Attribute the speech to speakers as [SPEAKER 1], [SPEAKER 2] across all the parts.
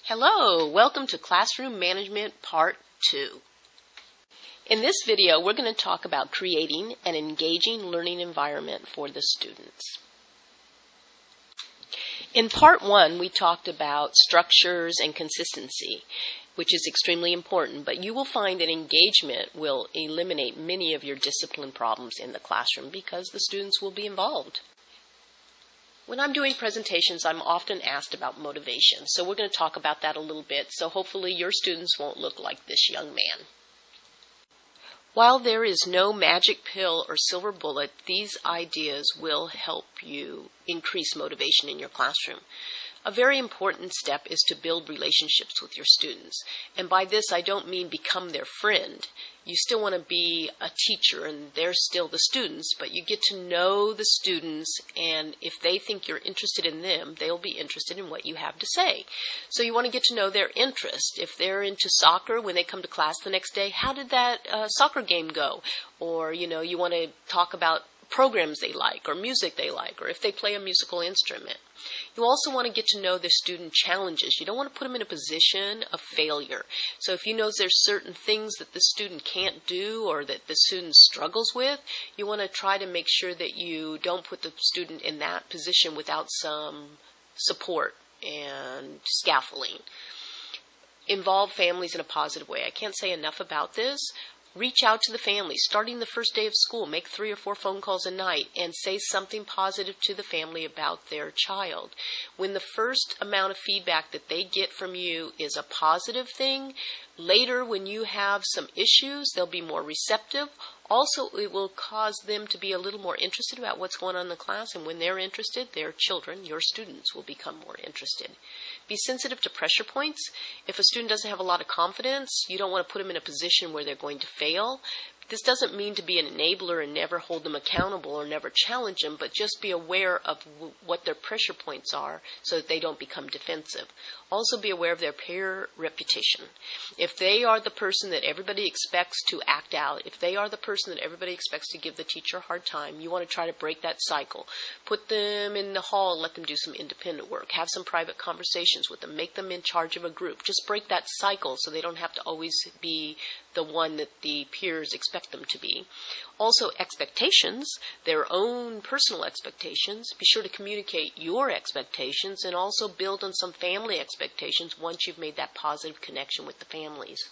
[SPEAKER 1] Hello, welcome to Classroom Management Part 2. In this video, we're going to talk about creating an engaging learning environment for the students. In Part 1, we talked about structures and consistency, which is extremely important, but you will find that engagement will eliminate many of your discipline problems in the classroom because the students will be involved. When I'm doing presentations, I'm often asked about motivation, so we're going to talk about that a little bit, so hopefully your students won't look like this young man. While there is no magic pill or silver bullet, these ideas will help you increase motivation in your classroom. A very important step is to build relationships with your students, and by this I don't mean become their friend. You still want to be a teacher and they're still the students, but you get to know the students, and if they think you're interested in them, they'll be interested in what you have to say. So you want to get to know their interest. If they're into soccer, when they come to class the next day, how did that soccer game go? Or, you want to talk about programs they like, or music they like, or if they play a musical instrument. You also want to get to know the student challenges. You don't want to put them in a position of failure. So if you know there's certain things that the student can't do or that the student struggles with, you want to try to make sure that you don't put the student in that position without some support and scaffolding. Involve families in a positive way. I can't say enough about this. Reach out to the family. Starting the first day of school, make 3 or 4 phone calls a night and say something positive to the family about their child. When the first amount of feedback that they get from you is a positive thing, later when you have some issues, they'll be more receptive. Also, it will cause them to be a little more interested about what's going on in the class, and when they're interested, their children, your students, will become more interested. Be sensitive to pressure points. If a student doesn't have a lot of confidence, you don't want to put them in a position where they're going to fail. This doesn't mean to be an enabler and never hold them accountable or never challenge them, but just be aware of what their pressure points are so that they don't become defensive. Also be aware of their peer reputation. If they are the person that everybody expects to act out, if they are the person that everybody expects to give the teacher a hard time, you want to try to break that cycle. Put them in the hall and let them do some independent work. Have some private conversations with them. Make them in charge of a group. Just break that cycle so they don't have to always be the one that the peers expect them to be. Also, expectations, their own personal expectations. Be sure to communicate your expectations and also build on some family expectations once you've made that positive connection with the families.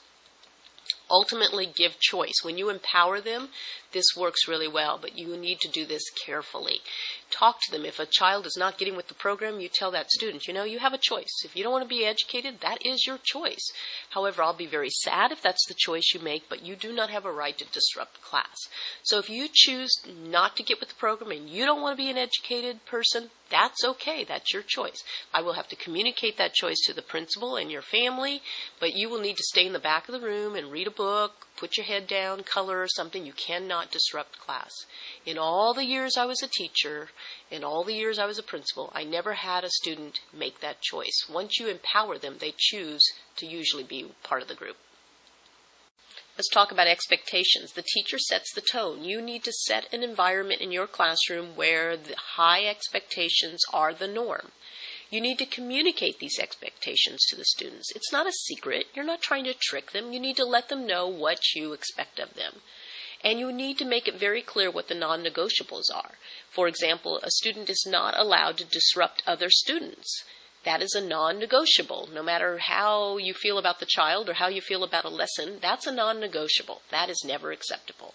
[SPEAKER 1] Ultimately, give choice. When you empower them, this works really well, but you need to do this carefully. Talk to them. If a child is not getting with the program, you tell that student, you have a choice. If you don't want to be educated, that is your choice. However, I'll be very sad if that's the choice you make, but you do not have a right to disrupt class. So if you choose not to get with the program and you don't want to be an educated person, that's okay. That's your choice. I will have to communicate that choice to the principal and your family, but you will need to stay in the back of the room and read a book, put your head down, color or something. You cannot disrupt class. In all the years I was a teacher, in all the years I was a principal, I never had a student make that choice. Once you empower them, they choose to usually be part of the group. Let's talk about expectations. The teacher sets the tone. You need to set an environment in your classroom where the high expectations are the norm. You need to communicate these expectations to the students. It's not a secret. You're not trying to trick them. You need to let them know what you expect of them. And you need to make it very clear what the non-negotiables are. For example, a student is not allowed to disrupt other students. That is a non-negotiable. No matter how you feel about the child or how you feel about a lesson, that's a non-negotiable. That is never acceptable.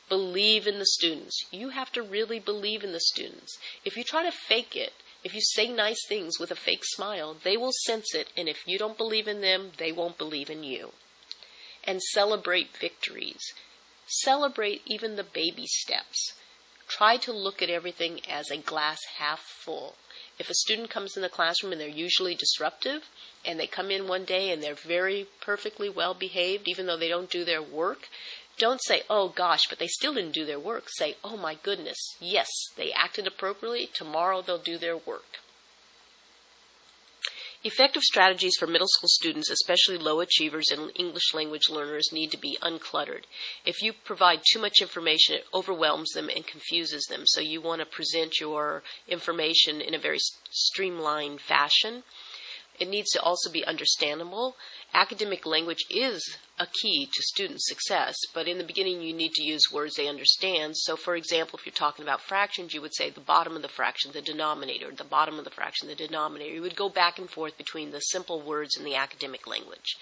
[SPEAKER 1] Believe in the students. You have to really believe in the students. If you try to fake it, if you say nice things with a fake smile, they will sense it, and if you don't believe in them, they won't believe in you. And celebrate victories. Celebrate even the baby steps. Try to look at everything as a glass half full. If a student comes in the classroom and they're usually disruptive, and they come in one day and they're very perfectly well behaved, even though they don't do their work, don't say, oh gosh, but they still didn't do their work. Say, oh my goodness, yes, they acted appropriately. Tomorrow they'll do their work. Effective strategies for middle school students, especially low achievers and English language learners, need to be uncluttered. If you provide too much information, it overwhelms them and confuses them. So you want to present your information in a very streamlined fashion. It needs to also be understandable. Academic language is a key to student success, but in the beginning you need to use words they understand. So for example, if you're talking about fractions, you would say the bottom of the fraction, the denominator, the bottom of the fraction, the denominator. You would go back and forth between the simple words and the academic language.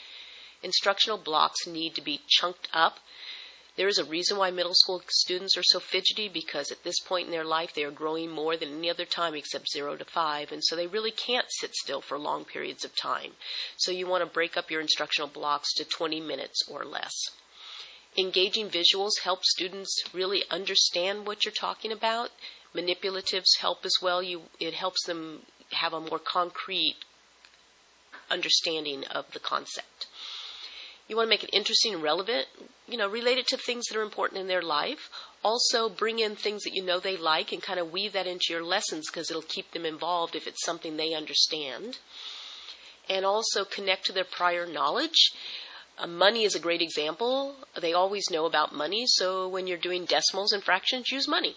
[SPEAKER 1] Instructional blocks need to be chunked up. There is a reason why middle school students are so fidgety, because at this point in their life they are growing more than any other time except 0 to 5, and so they really can't sit still for long periods of time. So you want to break up your instructional blocks to 20 minutes or less. Engaging visuals help students really understand what you're talking about. Manipulatives help as well. It helps them have a more concrete understanding of the concept. You want to make it interesting and relevant, relate it to things that are important in their life. Also bring in things that you know they like and kind of weave that into your lessons, because it'll keep them involved if it's something they understand. And also connect to their prior knowledge. Money is a great example. They always know about money, so when you're doing decimals and fractions, use money.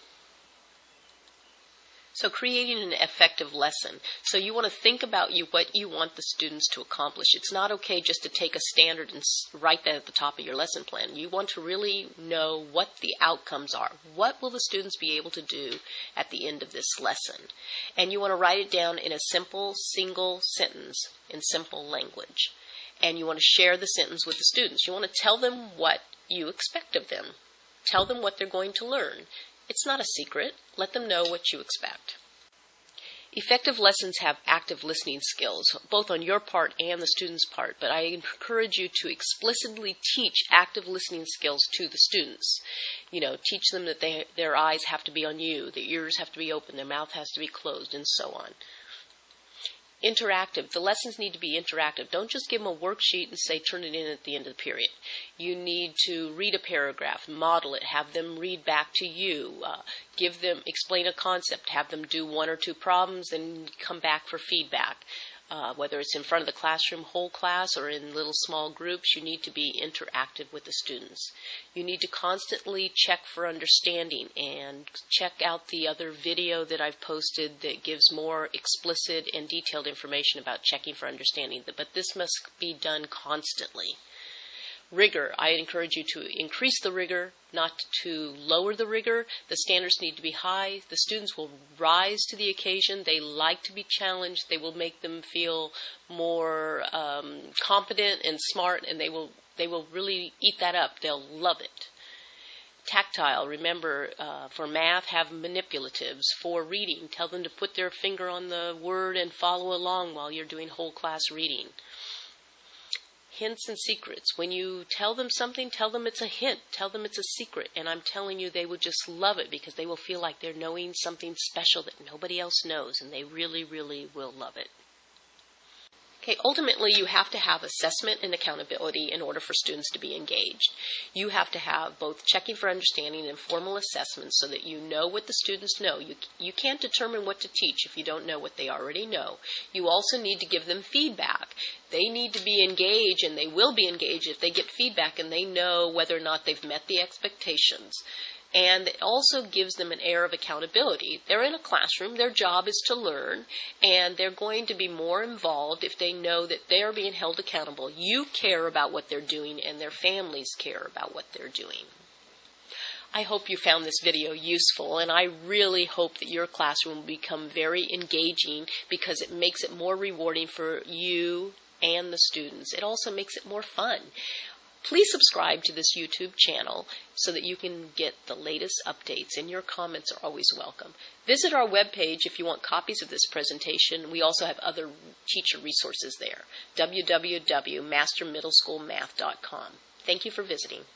[SPEAKER 1] So creating an effective lesson. So you want to think about what you want the students to accomplish. It's not okay just to take a standard and write that at the top of your lesson plan. You want to really know what the outcomes are. What will the students be able to do at the end of this lesson? And you want to write it down in a simple, single sentence in simple language. And you want to share the sentence with the students. You want to tell them what you expect of them. Tell them what they're going to learn. It's not a secret. Let them know what you expect. Effective lessons have active listening skills, both on your part and the student's part, but I encourage you to explicitly teach active listening skills to the students. Teach them that their eyes have to be on you, their ears have to be open, their mouth has to be closed, and so on. Interactive. The lessons need to be interactive. Don't just give them a worksheet and say turn it in at the end of the period. You need to read a paragraph, model it, have them read back to you, explain a concept, have them do 1 or 2 problems and come back for feedback. Whether it's in front of the classroom, whole class, or in little small groups, you need to be interactive with the students. You need to constantly check for understanding and check out the other video that I've posted that gives more explicit and detailed information about checking for understanding. But this must be done constantly. Rigor. I encourage you to increase the rigor, not to lower the rigor. The standards need to be high. The students will rise to the occasion. They like to be challenged. They will make them feel more competent and smart, and they will really eat that up. They'll love it. Tactile. Remember, for math, have manipulatives. For reading, tell them to put their finger on the word and follow along while you're doing whole class reading. Hints and secrets. When you tell them something, tell them it's a hint. Tell them it's a secret. And I'm telling you, they will just love it because they will feel like they're knowing something special that nobody else knows, and they really, really will love it. Okay, ultimately, you have to have assessment and accountability in order for students to be engaged. You have to have both checking for understanding and formal assessments so that you know what the students know. You can't determine what to teach if you don't know what they already know. You also need to give them feedback. They need to be engaged, and they will be engaged if they get feedback and they know whether or not they've met the expectations. And it also gives them an air of accountability. They're in a classroom, their job is to learn, and they're going to be more involved if they know that they're being held accountable. You care about what they're doing, and their families care about what they're doing. I hope you found this video useful, and I really hope that your classroom will become very engaging because it makes it more rewarding for you and the students. It also makes it more fun. Please subscribe to this YouTube channel so that you can get the latest updates, and your comments are always welcome. Visit our webpage if you want copies of this presentation. We also have other teacher resources there, www.mastermiddleschoolmath.com. Thank you for visiting.